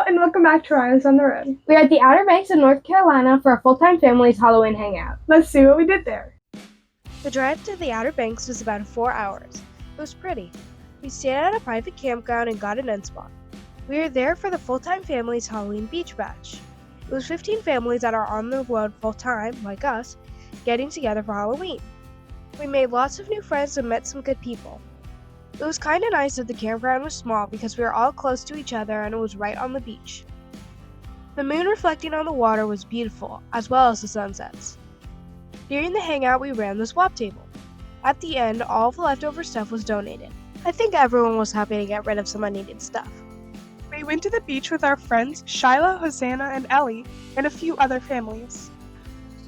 and welcome back to Riders on the Road. We are at the Outer Banks of North Carolina for a full-time family's Halloween hangout. Let's see what we did there. The drive to the Outer Banks was about 4 hours. It was pretty. We stayed at a private campground and got an end spot. We were there for the full-time family's Halloween beach bash. It was 15 families that are on the road full-time, like us, getting together for Halloween. We made lots of new friends and met some good people. It was kind of nice that the campground was small because we were all close to each other and it was right on the beach. The moon reflecting on the water was beautiful, as well as the sunsets. During the hangout, we ran the swap table. At the end, all of the leftover stuff was donated. I think everyone was happy to get rid of some unneeded stuff. We went to the beach with our friends Shyla, Hosanna, and Ellie, and a few other families.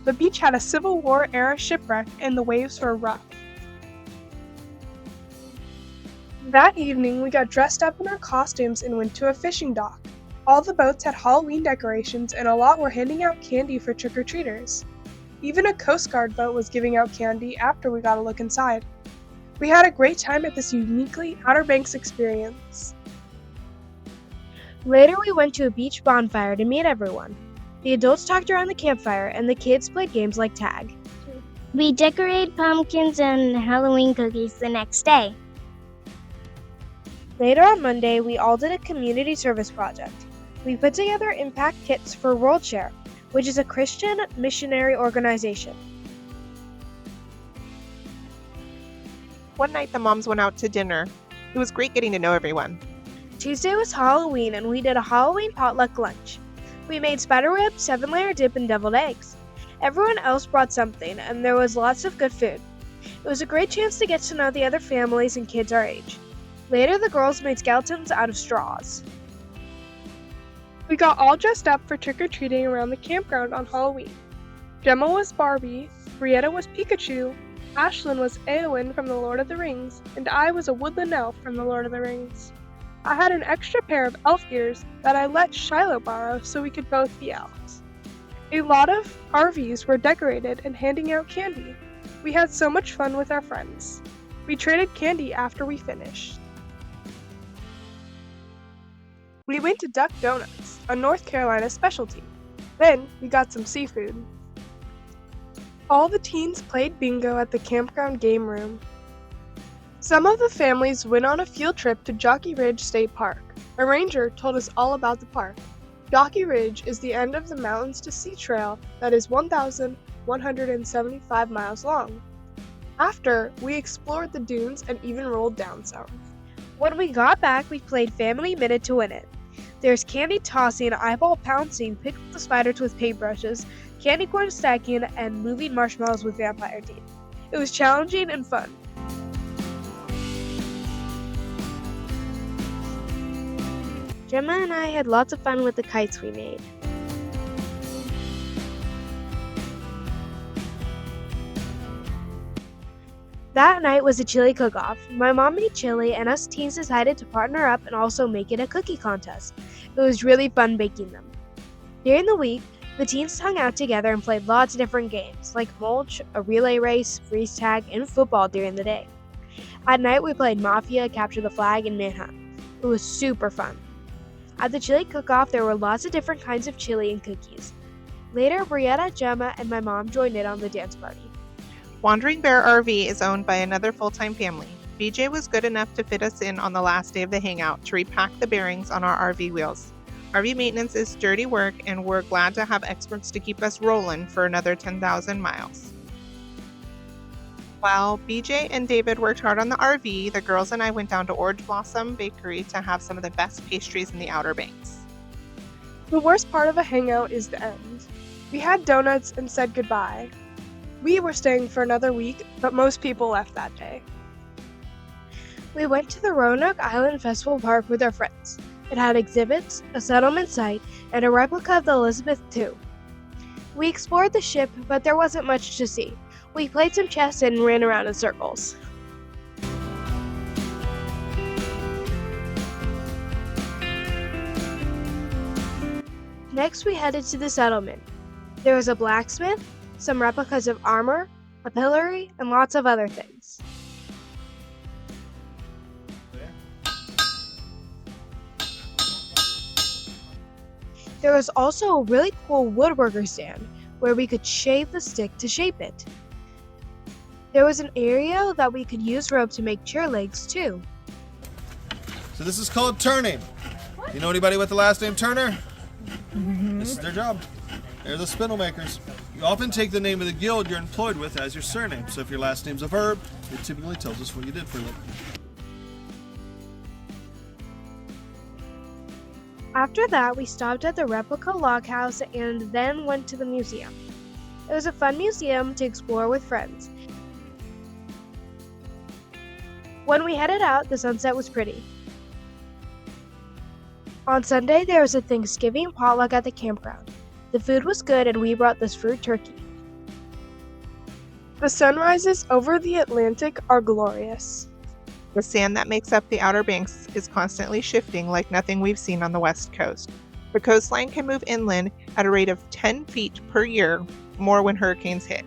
The beach had a Civil War era shipwreck and the waves were rough. That evening, we got dressed up in our costumes and went to a fishing dock. All the boats had Halloween decorations and a lot were handing out candy for trick-or-treaters. Even a Coast Guard boat was giving out candy after we got a look inside. We had a great time at this uniquely Outer Banks experience. Later, we went to a beach bonfire to meet everyone. The adults talked around the campfire and the kids played games like tag. We decorated pumpkins and Halloween cookies the next day. Later on Monday, we all did a community service project. We put together impact kits for World Share, which is a Christian missionary organization. One night the moms went out to dinner. It was great getting to know everyone. Tuesday was Halloween and we did a Halloween potluck lunch. We made spiderweb, 7-layer dip, and deviled eggs. Everyone else brought something and there was lots of good food. It was a great chance to get to know the other families and kids our age. Later, the girls made skeletons out of straws. We got all dressed up for trick-or-treating around the campground on Halloween. Gemma was Barbie, Brietta was Pikachu, Ashlyn was Eowyn from The Lord of the Rings, and I was a woodland elf from The Lord of the Rings. I had an extra pair of elf ears that I let Shiloh borrow so we could both be elves. A lot of RVs were decorated and handing out candy. We had so much fun with our friends. We traded candy after we finished. We went to Duck Donuts, a North Carolina specialty. Then we got some seafood. All the teens played bingo at the campground game room. Some of the families went on a field trip to Jockey Ridge State Park. A ranger told us all about the park. Jockey Ridge is the end of the Mountains to Sea Trail that is 1,175 miles long. After, we explored the dunes and even rolled down some. When we got back, we played Family Minute to win it. There's candy tossing, eyeball pouncing, pick up the spiders with paintbrushes, candy corn stacking, and moving marshmallows with vampire teeth. It was challenging and fun. Gemma and I had lots of fun with the kites we made. That night was a chili cook-off. My mom made chili and us teens decided to partner up and also make it a cookie contest. It was really fun baking them. During the week, the teens hung out together and played lots of different games, like mulch, a relay race, freeze tag, and football during the day. At night, we played Mafia, Capture the Flag, and Manhunt. It was super fun. At the chili cook-off, there were lots of different kinds of chili and cookies. Later, Brietta, Gemma, and my mom joined in on the dance party. Wandering Bear RV is owned by another full-time family. BJ was good enough to fit us in on the last day of the hangout to repack the bearings on our RV wheels. RV maintenance is dirty work and we're glad to have experts to keep us rolling for another 10,000 miles. While BJ and David worked hard on the RV, the girls and I went down to Orange Blossom Bakery to have some of the best pastries in the Outer Banks. The worst part of a hangout is the end. We had donuts and said goodbye. We were staying for another week, but most people left that day. We went to the Roanoke Island Festival Park with our friends. It had exhibits, a settlement site, and a replica of the Elizabeth II. We explored the ship, but there wasn't much to see. We played some chess and ran around in circles. Next, we headed to the settlement. There was a blacksmith, some replicas of armor, a pillory, and lots of other things. There was also a really cool woodworker stand where we could shave the stick to shape it. There was an area that we could use rope to make chair legs too. So this is called turning. You know anybody with the last name Turner? This is their job. They're the spindle makers. You often take the name of the guild you're employed with as your surname. So if your last name's a verb, it typically tells us what you did for a living. After that, we stopped at the replica log house and then went to the museum. It was a fun museum to explore with friends. When we headed out, the sunset was pretty. On Sunday, there was a Thanksgiving potluck at the campground. The food was good and we brought this fruit turkey. The sunrises over the Atlantic are glorious. The sand that makes up the Outer Banks is constantly shifting like nothing we've seen on the West Coast. The coastline can move inland at a rate of 10 feet per year, more when hurricanes hit.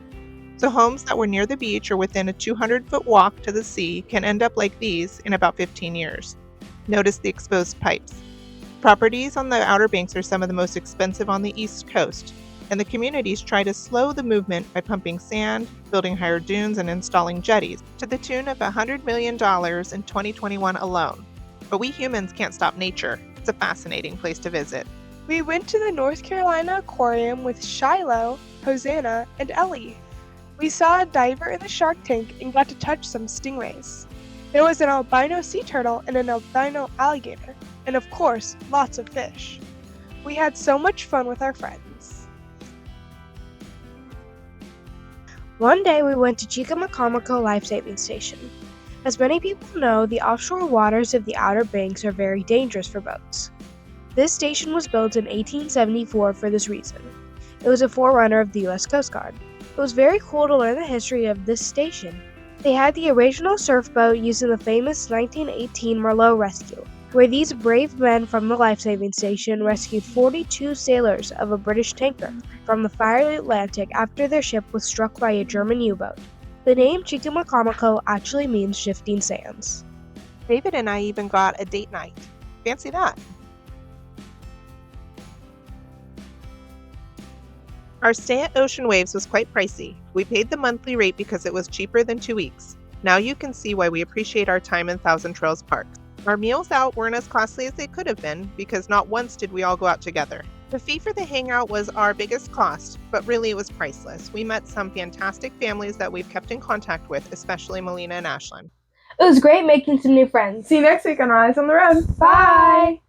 So homes that were near the beach or within a 200-foot walk to the sea can end up like these in about 15 years. Notice the exposed pipes. Properties on the Outer Banks are some of the most expensive on the East Coast, and the communities try to slow the movement by pumping sand, building higher dunes, and installing jetties to the tune of $100 million in 2021 alone. But we humans can't stop nature. It's a fascinating place to visit. We went to the North Carolina Aquarium with Shiloh, Hosanna, and Ellie. We saw a diver in the shark tank and got to touch some stingrays. There was an albino sea turtle and an albino alligator, and of course, lots of fish. We had so much fun with our friends. One day we went to Chickamaucomico Life Saving Station. As many people know, the offshore waters of the Outer Banks are very dangerous for boats. This station was built in 1874 for this reason. It was a forerunner of the U.S. Coast Guard. It was very cool to learn the history of this station. They had the original surf boat used in the famous 1918 Merlot rescue, where these brave men from the life-saving station rescued 42 sailors of a British tanker from the fiery Atlantic after their ship was struck by a German U-boat. The name Chickamaucomico actually means shifting sands. David and I even got a date night. Fancy that. Our stay at Ocean Waves was quite pricey. We paid the monthly rate because it was cheaper than 2 weeks. Now you can see why we appreciate our time in Thousand Trails Park. Our meals out weren't as costly as they could have been because not once did we all go out together. The fee for the hangout was our biggest cost, but really it was priceless. We met some fantastic families that we've kept in contact with, especially Melina and Ashlyn. It was great making some new friends. See you next week on Eyes on the Road. Bye!